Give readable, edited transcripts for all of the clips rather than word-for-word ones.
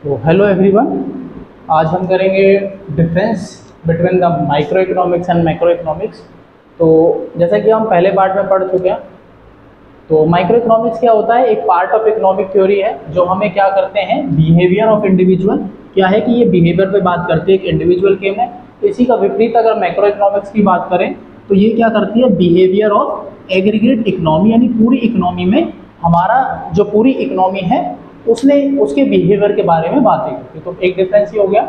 तो hello everyone, आज हम करेंगे difference between the micro economics and macro economics. तो जैसा कि हम पहले पार्ट में पढ़ चुके हैं, तो माइक्रो इकोनॉमिक्स क्या होता है, एक पार्ट ऑफ इकोनॉमिक थ्योरी है जो हमें क्या करते हैं, बिहेवियर ऑफ इंडिविजुअल क्या है कि ये बिहेवियर पे बात करती है एक इंडिविजुअल के में। इसी का विपरीत अगर मैक्रो इकोनॉमिक्स की बात करें तो ये क्या करती है, बिहेवियर ऑफ एग्रीगेट इकोनॉमी, यानी पूरी इकोनॉमी में हमारा जो पूरी इकोनॉमी है उसके बिहेवियर के बारे में बातें करती है। तो एक डिफरेंस ये हो गया।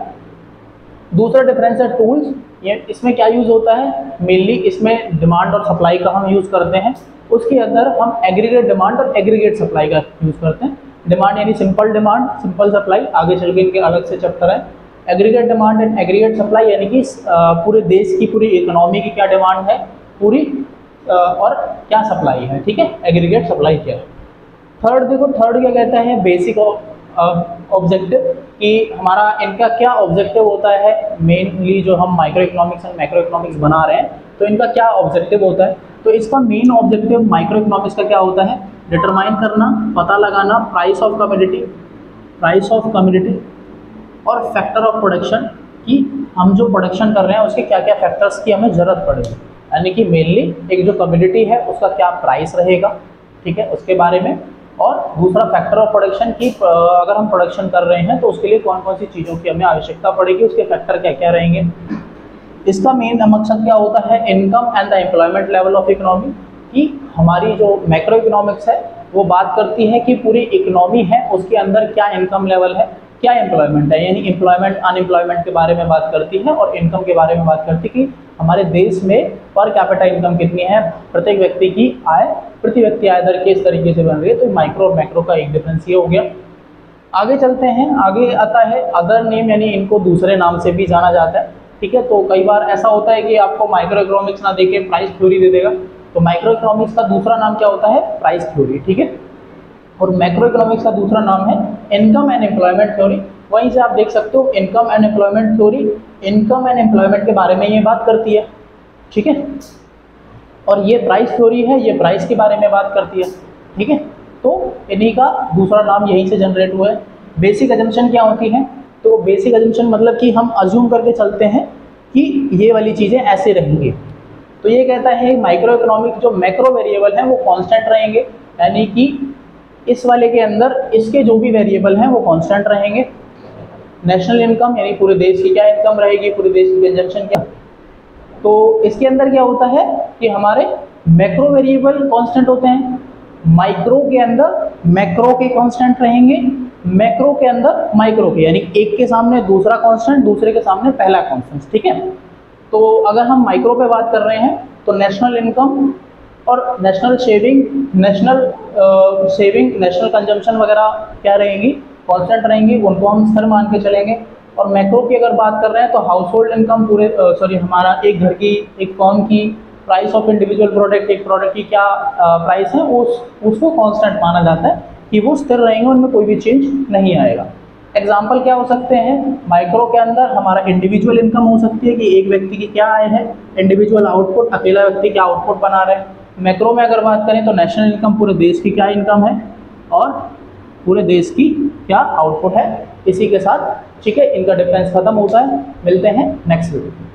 दूसरा डिफरेंस है टूल्स। ये इसमें क्या यूज़ होता है, मेनली इसमें डिमांड और सप्लाई का हम यूज़ करते हैं। उसके अंदर हम एग्रीगेट डिमांड और एग्रीगेट सप्लाई का यूज़ करते हैं। डिमांड यानी सिंपल डिमांड, सिंपल सप्लाई, आगे चल के इनके अलग से चैप्टर है। Aggregate demand and aggregate supply यानी कि पूरे देश की पूरी इकोनॉमी की क्या डिमांड है पूरी और क्या सप्लाई है, ठीक है, एग्रीगेट सप्लाई क्या है। थर्ड देखो, थर्ड क्या कहता है, बेसिक ऑब्जेक्टिव, कि हमारा इनका क्या ऑब्जेक्टिव होता है। मेनली जो हम micro economics and macro economics बना रहे हैं तो इनका क्या ऑब्जेक्टिव होता है। तो इसका मेन ऑब्जेक्टिव माइक्रो इकोनॉमिक्स का क्या होता है, डिटरमाइन करना, पता लगाना प्राइस ऑफ कमोडिटी और फैक्टर ऑफ प्रोडक्शन, कि हम जो प्रोडक्शन कर रहे हैं उसके क्या क्या फैक्टर्स की हमें ज़रूरत पड़ेगी। यानी कि मेनली एक जो कमोडिटी है उसका क्या प्राइस रहेगा, ठीक है, उसके बारे में। और दूसरा फैक्टर ऑफ प्रोडक्शन की अगर हम प्रोडक्शन कर रहे हैं तो उसके लिए कौन कौन सी चीज़ों की हमें आवश्यकता पड़ेगी, उसके फैक्टर क्या क्या रहेंगे। इसका मेन मकसद क्या होता है, income and the employment level of economy, कि हमारी जो मैक्रो इकोनॉमिक्स है वो बात करती है कि पूरी इकोनॉमी है उसके अंदर क्या इनकम लेवल है, क्या एम्प्लॉयमेंट है, यानी एम्प्लॉयमेंट अनएम्प्लॉयमेंट के बारे में बात करती है, और इनकम के बारे में बात करती है कि हमारे देश में पर कैपिटा इनकम कितनी है, प्रत्येक व्यक्ति की आय, प्रति व्यक्ति आय दर किस तरीके से बन रही है। तो माइक्रो और मैक्रो का एक डिफरेंस ये हो गया। आगे चलते हैं, आगे आता है अदर नेम, यानी इनको दूसरे नाम से भी जाना जाता है, ठीक है। तो कई बार ऐसा होता है कि आपको माइक्रो इकोनॉमिक्स ना देके प्राइस थ्योरी दे देगा, तो माइक्रो इकोनॉमिक्स का दूसरा नाम क्या होता है, प्राइस थ्योरी, ठीक है। और मैक्रो इकोनॉमिक्स का दूसरा नाम है इनकम एंड एम्प्लॉयमेंट थ्योरी। वहीं से आप देख सकते हो income and employment theory income and employment के बारे में ये बात करती है, ठीक है। और ये प्राइस थ्योरी है, ये प्राइस के बारे में बात करती है, ठीक है। तो इन्हीं का दूसरा नाम यहीं से जनरेट हुआ है। बेसिक अजम्पशन क्या होती है, तो बेसिक अजम्पशन मतलब कि हम अज्यूम करके चलते हैं कि ये वाली चीज़ें ऐसे रहेंगी। तो ये कहता है माइक्रो इकोनॉमिक जो मैक्रो वेरिएबल हैं वो कांस्टेंट रहेंगे, यानी कि इस वाले के अंदर इसके जो भी वेरिएबल हैं वो कांस्टेंट रहेंगे। नेशनल इनकम यानी पूरे देश की क्या इनकम रहेगी, पूरे देश की कंजम्पशन क्या। तो इसके अंदर क्या होता है कि हमारे मैक्रो वेरिएबल कांस्टेंट होते हैं, माइक्रो के अंदर मैक्रो के कांस्टेंट रहेंगे, मैक्रो के अंदर माइक्रो के, यानी एक के सामने दूसरा कांस्टेंट, दूसरे के सामने पहला कांस्टेंट, ठीक है। तो अगर हम माइक्रो पे बात कर रहे हैं तो नेशनल इनकम और नेशनल सेविंग, नेशनल कंजम्पशन वगैरह क्या रहेंगी, कांस्टेंट रहेंगी, उनको हम स्थिर मान के चलेंगे। और मैक्रो की अगर बात कर रहे हैं तो हाउस होल्ड इनकम पूरे हमारा एक घर की, एक फर्म की, प्राइस ऑफ इंडिविजुअल प्रोडक्ट, एक प्रोडक्ट की क्या प्राइस है उसको कांस्टेंट माना जाता है कि वो स्थिर रहेंगे, उनमें कोई भी चेंज नहीं आएगा। एग्जाम्पल क्या हो सकते हैं, माइक्रो के अंदर हमारा इंडिविजुअल इनकम हो सकती है कि एक व्यक्ति की क्या आय है, इंडिविजुअल आउटपुट, अकेला व्यक्ति क्या आउटपुट बना रहे हैं। मैक्रो में अगर बात करें तो नेशनल इनकम पूरे देश की क्या इनकम है और पूरे देश की क्या आउटपुट है। इसी के साथ, ठीक है, इनका डिफरेंस खत्म होता है। मिलते हैं नेक्स्ट वीडियो।